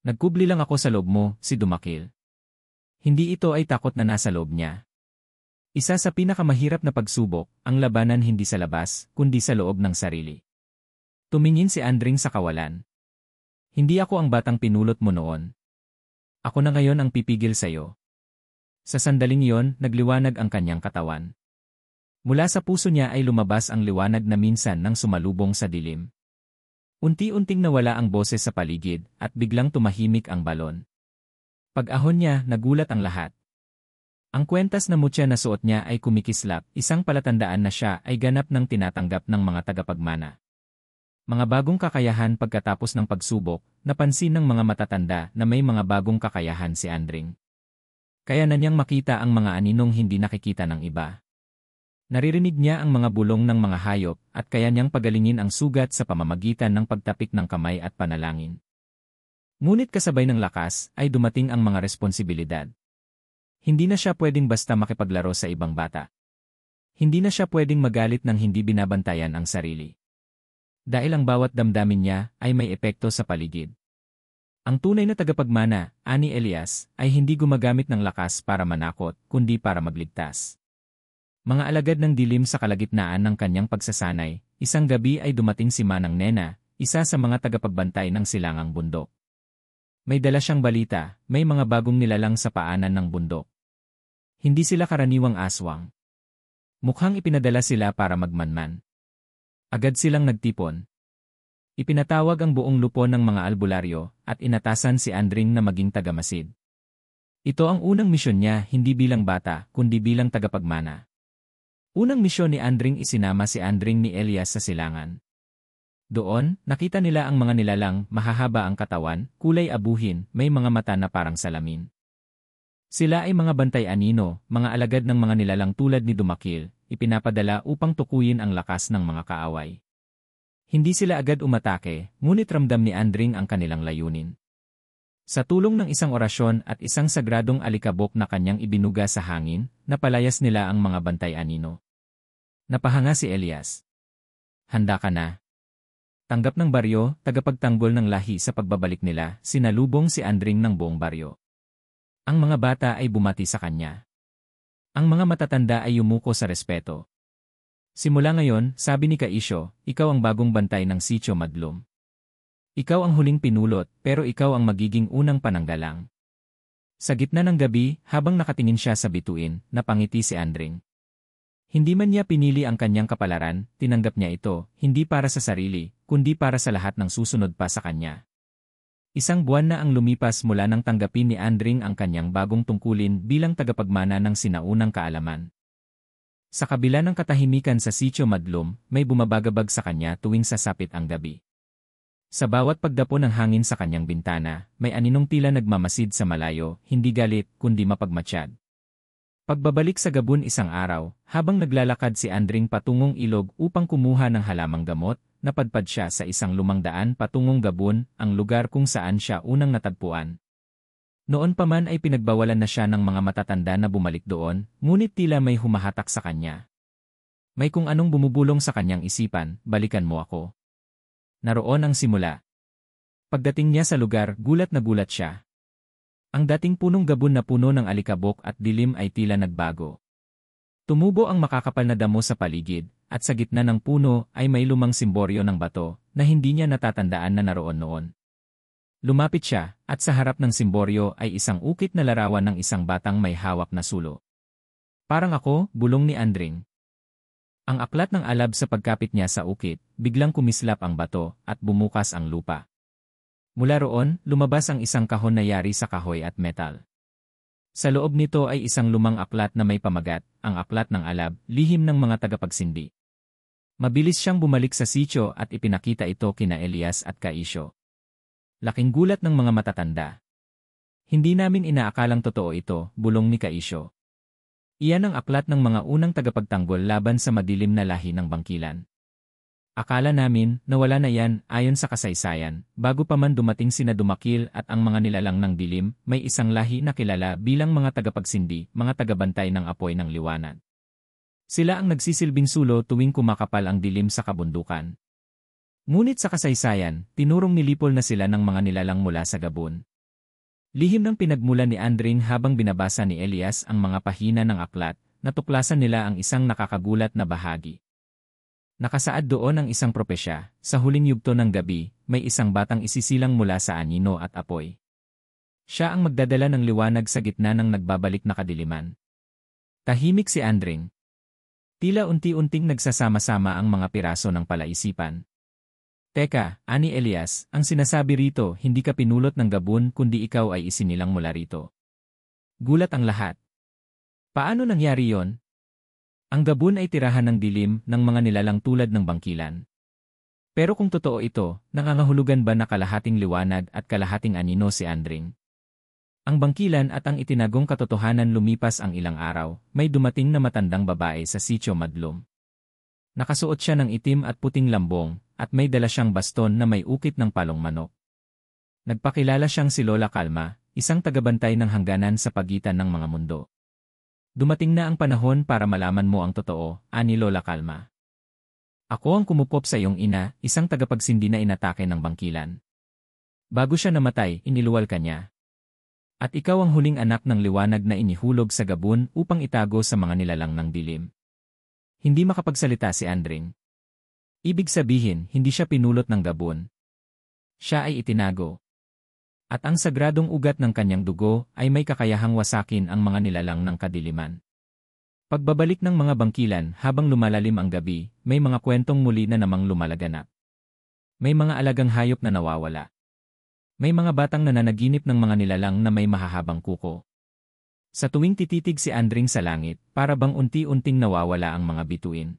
Nagkubli lang ako sa loob mo, si Dumakil." Hindi ito ay takot na nasa loob niya. Isa sa pinakamahirap na pagsubok, ang labanan hindi sa labas, kundi sa loob ng sarili. Tumingin si Andring sa kawalan. "Hindi ako ang batang pinulot mo noon. Ako na ngayon ang pipigil sa'yo." Sa sandaling iyon, nagliwanag ang kanyang katawan. Mula sa puso niya ay lumabas ang liwanag na minsan nang sumalubong sa dilim. Unti-unting nawala ang boses sa paligid at biglang tumahimik ang balon. Pag-ahon niya, nagulat ang lahat. Ang kwentas na mutya na suot niya ay kumikislap, isang palatandaan na siya ay ganap ng tinatanggap ng mga tagapagmana. Mga bagong kakayahan pagkatapos ng pagsubok, napansin ng mga matatanda na may mga bagong kakayahan si Andring. Kaya na niyang makita ang mga aninong hindi nakikita ng iba. Naririnig niya ang mga bulong ng mga hayop at kaya niyang pagalingin ang sugat sa pamamagitan ng pagtapik ng kamay at panalangin. Ngunit kasabay ng lakas ay dumating ang mga responsibilidad. Hindi na siya pwedeng basta makipaglaro sa ibang bata. Hindi na siya pwedeng magalit nang hindi binabantayan ang sarili. Dahil ang bawat damdamin niya ay may epekto sa paligid. Ang tunay na tagapagmana, ani Elias, ay hindi gumagamit ng lakas para manakot, kundi para magligtas. Mga alagad ng dilim sa kalagitnaan ng kanyang pagsasanay, isang gabi ay dumating si Manang Nena, isa sa mga tagapagbantay ng silangang bundok. May dala siyang balita, may mga bagong nilalang sa paanan ng bundok. Hindi sila karaniwang aswang. Mukhang ipinadala sila para magmanman. Agad silang nagtipon. Ipinatawag ang buong lupon ng mga albularyo at inatasan si Andring na maging tagamasid. Ito ang unang misyon niya hindi bilang bata kundi bilang tagapagmana. Unang misyon ni Andring isinama si Andring ni Elias sa silangan. Doon, nakita nila ang mga nilalang, mahahaba ang katawan, kulay abuhin, may mga mata na parang salamin. Sila ay mga bantay anino, mga alagad ng mga nilalang tulad ni Dumakil, ipinapadala upang tukuyin ang lakas ng mga kaaway. Hindi sila agad umatake, ngunit ramdam ni Andring ang kanilang layunin. Sa tulong ng isang orasyon at isang sagradong alikabok na kanyang ibinuga sa hangin, napalayas nila ang mga bantay anino. Napahanga si Elias. "Handa ka na?" Tanggap ng baryo, tagapagtanggol ng lahi sa pagbabalik nila, sinalubong si Andring ng buong baryo. Ang mga bata ay bumati sa kanya. Ang mga matatanda ay yumuko sa respeto. "Simula ngayon," sabi ni Kaisyo, "ikaw ang bagong bantay ng Sitio Madlum. Ikaw ang huling pinulot, pero ikaw ang magiging unang pananggalang." Sa gitna ng gabi, habang nakatingin siya sa bituin, napangiti si Andring. Hindi man niya pinili ang kanyang kapalaran, tinanggap niya ito, hindi para sa sarili, kundi para sa lahat ng susunod pa sa kanya. Isang buwan na ang lumipas mula nang tanggapin ni Andring ang kanyang bagong tungkulin bilang tagapagmana ng sinaunang kaalaman. Sa kabila ng katahimikan sa Sitio Madlum, may bumabagabag sa kanya tuwing sasapit ang gabi. Sa bawat pagdapo ng hangin sa kanyang bintana, may aninong tila nagmamasid sa malayo, hindi galit, kundi mapagmatsyag. Pagbabalik sa Gabon isang araw, habang naglalakad si Andring patungong ilog upang kumuha ng halamang gamot, napadpad siya sa isang lumang daan patungong Gabon, ang lugar kung saan siya unang natagpuan. Noon pa man ay pinagbawalan na siya ng mga matatanda na bumalik doon, ngunit tila may humahatak sa kanya. May kung anong bumubulong sa kanyang isipan, "Balikan mo ako." Naroon ang simula. Pagdating niya sa lugar, gulat na gulat siya. Ang dating punong Gabon na puno ng alikabok at dilim ay tila nagbago. Tumubo ang makakapal na damo sa paligid, at sa gitna ng puno ay may lumang simboryo ng bato na hindi niya natatandaan na naroon noon. Lumapit siya, at sa harap ng simboryo ay isang ukit na larawan ng isang batang may hawak na sulo. "Parang ako," bulong ni Andring. Ang aklat ng alab sa pagkapit niya sa ukit, biglang kumislap ang bato at bumukas ang lupa. Mula roon, lumabas ang isang kahon na yari sa kahoy at metal. Sa loob nito ay isang lumang aklat na may pamagat, ang aklat ng alab, lihim ng mga tagapagsindi. Mabilis siyang bumalik sa sitio at ipinakita ito kina Elias at Kaisyo. Laking gulat ng mga matatanda. "Hindi namin inaakalang totoo ito," bulong ni Kaisyo. Iyan ang aklat ng mga unang tagapagtanggol laban sa madilim na lahi ng bangkilan. Akala namin, nawala na yan, ayon sa kasaysayan, bago pa man dumating sina Dumakil at ang mga nilalang ng dilim, may isang lahi na kilala bilang mga tagapagsindi, mga tagabantay ng apoy ng liwanag. Sila ang nagsisilbing sulo tuwing kumakapal ang dilim sa kabundukan. Ngunit sa kasaysayan, tinurong nilipol na sila ng mga nilalang mula sa Gabon. Lihim ng pinagmulan ni Andring habang binabasa ni Elias ang mga pahina ng aklat, natuklasan nila ang isang nakakagulat na bahagi. Nakasaad doon ang isang propesya, sa huling yugto ng gabi, may isang batang isisilang mula sa anino at apoy. Siya ang magdadala ng liwanag sa gitna ng nagbabalik na kadiliman. Tahimik si Andring. Tila unti-unting nagsasama-sama ang mga piraso ng palaisipan. Teka, ani Elias, ang sinasabi rito, hindi ka pinulot ng Gabon kundi ikaw ay isinilang mula rito. Gulat ang lahat. Paano nangyari yon? Ang Gabon ay tirahan ng dilim ng mga nilalang tulad ng bangkilan. Pero kung totoo ito, nangangahulugan ba na kalahating liwanag at kalahating anino si Andring? Ang bangkilan at ang itinagong katotohanan lumipas ang ilang araw, may dumating na matandang babae sa Sitio Madlum. Nakasuot siya ng itim at puting lambong, at may dala siyang baston na may ukit ng palong manok. Nagpakilala siyang si Lola Calma, isang tagabantay ng hangganan sa pagitan ng mga mundo. Dumating na ang panahon para malaman mo ang totoo, ani Lola Calma. Ako ang kumupop sa iyong ina, isang tagapagsindi na inatake ng bangkilan. Bago siya namatay, iniluwal ka niya. At ikaw ang huling anak ng liwanag na inihulog sa Gabon upang itago sa mga nilalang ng dilim. Hindi makapagsalita si Andring. Ibig sabihin, hindi siya pinulot ng Gabon. Siya ay itinago. At ang sagradong ugat ng kanyang dugo ay may kakayahang wasakin ang mga nilalang ng kadiliman. Pagbabalik ng mga bangkilan habang lumalalim ang gabi, may mga kwentong muli na namang lumalaganap. May mga alagang hayop na nawawala. May mga batang nananaginip ng mga nilalang na may mahahabang kuko. Sa tuwing tititig si Andring sa langit, para bang unti-unting nawawala ang mga bituin.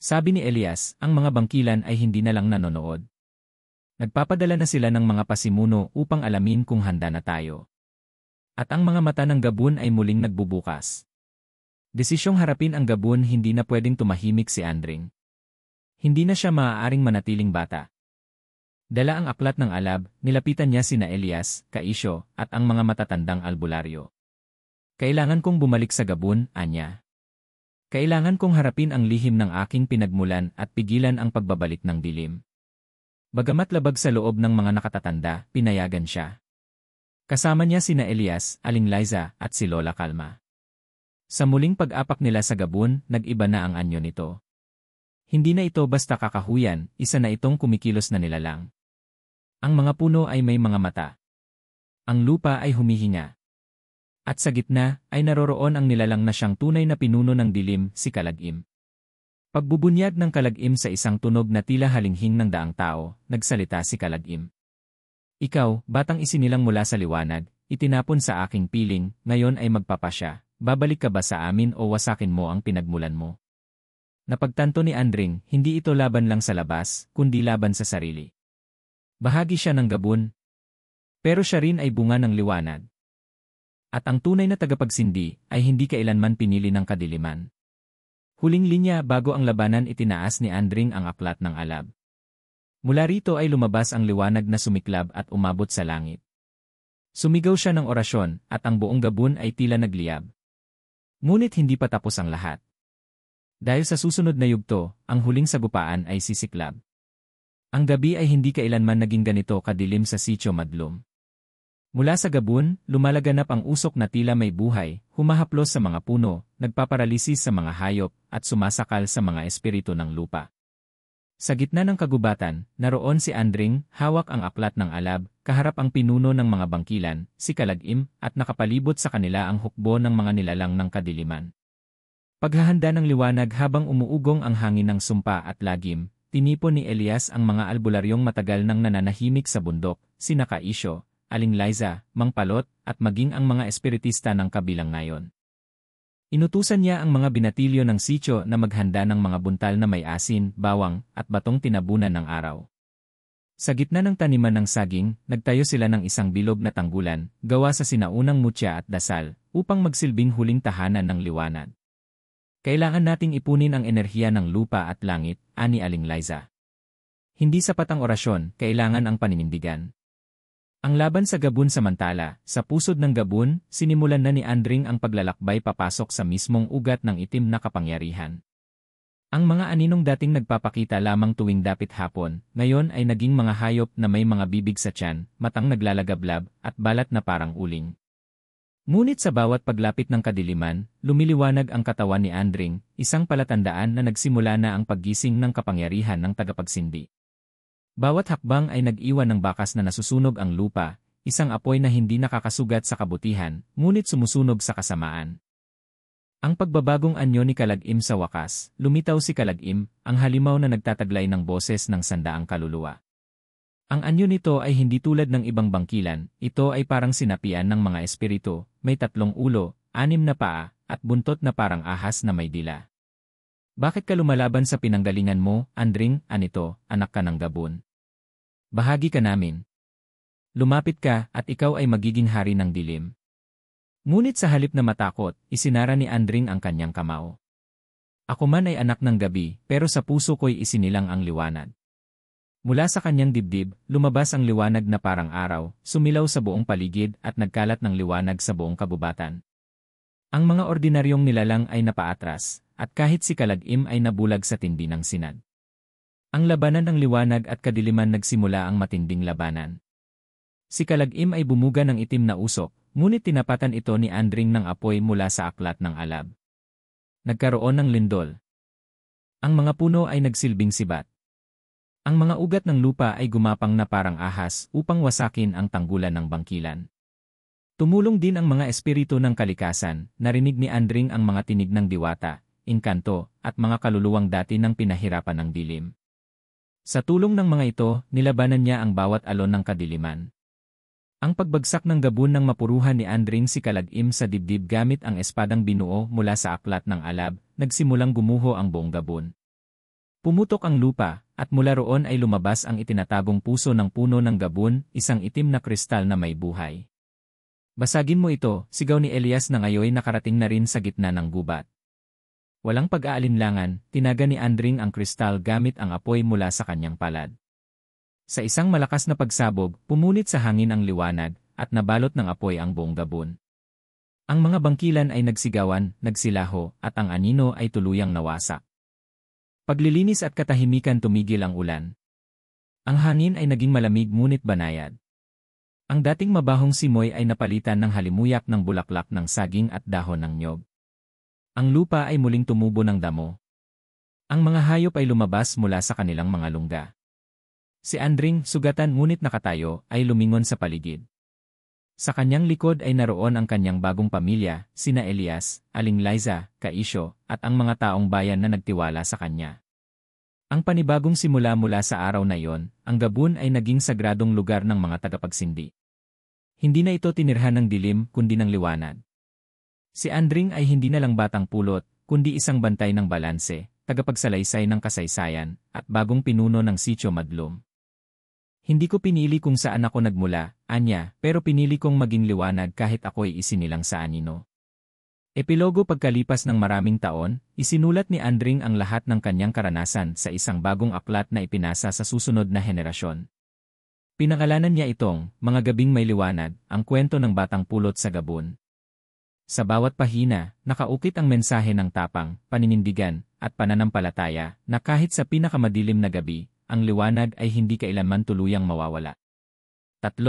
Sabi ni Elias, ang mga bangkilan ay hindi na lang nanonood. Nagpapadala na sila ng mga pasimuno upang alamin kung handa na tayo. At ang mga mata ng Gabon ay muling nagbubukas. Desisyong harapin ang Gabon, hindi na pwedeng tumahimik si Andring. Hindi na siya maaaring manatiling bata. Dala ang aklat ng alab, nilapitan niya sina Elias, Kaisyo, at ang mga matatandang albularyo. Kailangan kong bumalik sa Gabon, anya. Kailangan kong harapin ang lihim ng aking pinagmulan at pigilan ang pagbabalik ng dilim. Bagamat labag sa loob ng mga nakatatanda, pinayagan siya. Kasama niya sina Elias, Aling Liza, at si Lola Calma. Sa muling pag-apak nila sa Gabon, nag-iba na ang anyo nito. Hindi na ito basta kakahuyan, isa na itong kumikilos na nilalang. Ang mga puno ay may mga mata. Ang lupa ay humihinga. At sa gitna, ay naroroon ang nilalang na siyang tunay na pinuno ng dilim, si Kalagim. Pagbubunyag ng Kalagim sa isang tunog na tila halinghing ng daang tao, nagsalita si Kalagim. Ikaw, batang isinilang mula sa liwanag, itinapon sa aking piling, ngayon ay magpapasya, babalik ka ba sa amin o wasakin mo ang pinagmulan mo? Napagtanto ni Andring, hindi ito laban lang sa labas, kundi laban sa sarili. Bahagi siya ng Gabon. Pero siya rin ay bunga ng liwanag. At ang tunay na tagapagsindi ay hindi kailanman pinili ng kadiliman. Huling linya bago ang labanan itinaas ni Andring ang aklat ng alab. Mula rito ay lumabas ang liwanag na sumiklab at umabot sa langit. Sumigaw siya ng orasyon at ang buong Gabon ay tila nagliyab. Ngunit hindi pa tapos ang lahat. Dahil sa susunod na yugto, ang huling sagupaan ay sisiklab. Ang gabi ay hindi kailanman naging ganito kadilim sa Sitio Madlum. Mula sa Gabon, lumalaganap ang usok na tila may buhay, humahaplos sa mga puno, nagpaparalisis sa mga hayop, at sumasakal sa mga espiritu ng lupa. Sa gitna ng kagubatan, naroon si Andring, hawak ang aklat ng alab, kaharap ang pinuno ng mga bangkilan, si Kalagim, at nakapalibot sa kanila ang hukbo ng mga nilalang ng kadiliman. Paghahanda ng liwanag habang umuugong ang hangin ng sumpa at lagim, tinipon ni Elias ang mga albularyong matagal nang nananahimik sa bundok, sina Kaisyo, Aling Liza, Mang Palot, at maging ang mga espiritista ng kabilang ngayon. Inutusan niya ang mga binatilyo ng sityo na maghanda ng mga buntal na may asin, bawang, at batong tinabunan ng araw. Sa gitna ng taniman ng saging, nagtayo sila ng isang bilog na tanggulan, gawa sa sinaunang mutya at dasal, upang magsilbing huling tahanan ng liwanag. Kailangan nating ipunin ang enerhiya ng lupa at langit, ani Aling Liza. Hindi sapat ang orasyon, kailangan ang paninindigan. Ang laban sa Gabon samantala, sa pusod ng Gabon, sinimulan na ni Andring ang paglalakbay papasok sa mismong ugat ng itim na kapangyarihan. Ang mga aninong dating nagpapakita lamang tuwing dapit hapon, ngayon ay naging mga hayop na may mga bibig sa tiyan, matang naglalagablab, at balat na parang uling. Ngunit sa bawat paglapit ng kadiliman, lumiliwanag ang katawan ni Andring, isang palatandaan na nagsimula na ang paggising ng kapangyarihan ng tagapagsindi. Bawat hakbang ay nag-iwan ng bakas na nasusunog ang lupa, isang apoy na hindi nakakasugat sa kabutihan, ngunit sumusunog sa kasamaan. Ang pagbabagong anyo ni Kalagim sa wakas, lumitaw si Kalagim, ang halimaw na nagtataglay ng boses ng sandaang kaluluwa. Ang anyo nito ay hindi tulad ng ibang bangkilan, ito ay parang sinapian ng mga espiritu, may 3 ulo, 6 na paa, at buntot na parang ahas na may dila. Bakit ka lumalaban sa pinanggalingan mo, Andring, anito, anak ka ng Gabon? Bahagi ka namin. Lumapit ka at ikaw ay magiging hari ng dilim. Ngunit sa halip na matakot, isinara ni Andring ang kanyang kamao. Ako man ay anak ng gabi, pero sa puso ko'y isinilang ang liwanag. Mula sa kanyang dibdib, lumabas ang liwanag na parang araw, sumilaw sa buong paligid at nagkalat ng liwanag sa buong kabubatan. Ang mga ordinaryong nilalang ay napaatras, at kahit si Kalagim ay nabulag sa tindi ng sinag. Ang labanan ng liwanag at kadiliman nagsimula ang matinding labanan. Si Kalagim ay bumuga ng itim na usok, ngunit tinapatan ito ni Andring ng apoy mula sa aklat ng alab. Nagkaroon ng lindol. Ang mga puno ay nagsilbing sibat. Ang mga ugat ng lupa ay gumapang na parang ahas upang wasakin ang tanggulan ng bangkilan. Tumulong din ang mga espiritu ng kalikasan, narinig ni Andring ang mga tinig ng diwata, inkanto, at mga kaluluwang dati ng pinahirapan ng dilim. Sa tulong ng mga ito, nilabanan niya ang bawat alon ng kadiliman. Ang pagbagsak ng Gabon ng mapuruhan ni Andring si Kalagim sa dibdib gamit ang espadang binuo mula sa aklat ng alab, nagsimulang gumuho ang buong Gabon. Pumutok ang lupa, at mula roon ay lumabas ang itinatagong puso ng puno ng Gabon, isang itim na kristal na may buhay. Basagin mo ito, sigaw ni Elias na ngayoy nakarating na rin sa gitna ng gubat. Walang pag-aalinlangan, tinaga ni Andring ang kristal gamit ang apoy mula sa kanyang palad. Sa isang malakas na pagsabog, pumunit sa hangin ang liwanag, at nabalot ng apoy ang buong Gabon. Ang mga bangkilan ay nagsigawan, nagsilaho, at ang anino ay tuluyang nawasak. Paglilinis at katahimikan tumigil ang ulan. Ang hangin ay naging malamig ngunit banayad. Ang dating mabahong simoy ay napalitan ng halimuyak ng bulaklak ng saging at dahon ng nyog. Ang lupa ay muling tumubo ng damo. Ang mga hayop ay lumabas mula sa kanilang mga lungga. Si Andring, sugatan ngunit nakatayo, ay lumingon sa paligid. Sa kanyang likod ay naroon ang kanyang bagong pamilya, sina Elias, Aling Liza, Kaisyo, at ang mga taong bayan na nagtiwala sa kanya. Ang panibagong simula mula sa araw na iyon, ang Gabon ay naging sagradong lugar ng mga tagapagsindi. Hindi na ito tinirhan ng dilim kundi ng liwanag. Si Andring ay hindi na lang batang pulot, kundi isang bantay ng balanse, tagapagsalaysay ng kasaysayan, at bagong pinuno ng Sitio Madlum. Hindi ko pinili kung saan ako nagmula, anya, pero pinili kong maging liwanag kahit ako'y isinilang sa anino. Epilogo. Pagkalipas ng maraming taon, isinulat ni Andring ang lahat ng kanyang karanasan sa isang bagong aklat na ipinasa sa susunod na henerasyon. Pinangalanan niya itong, Mga Gabing May Liwanag, ang kwento ng batang pulot sa Gabon. Sa bawat pahina, nakaukit ang mensahe ng tapang, paninindigan, at pananampalataya, na kahit sa pinakamadilim na gabi, ang liwanag ay hindi kailanman tuluyang mawawala. 3.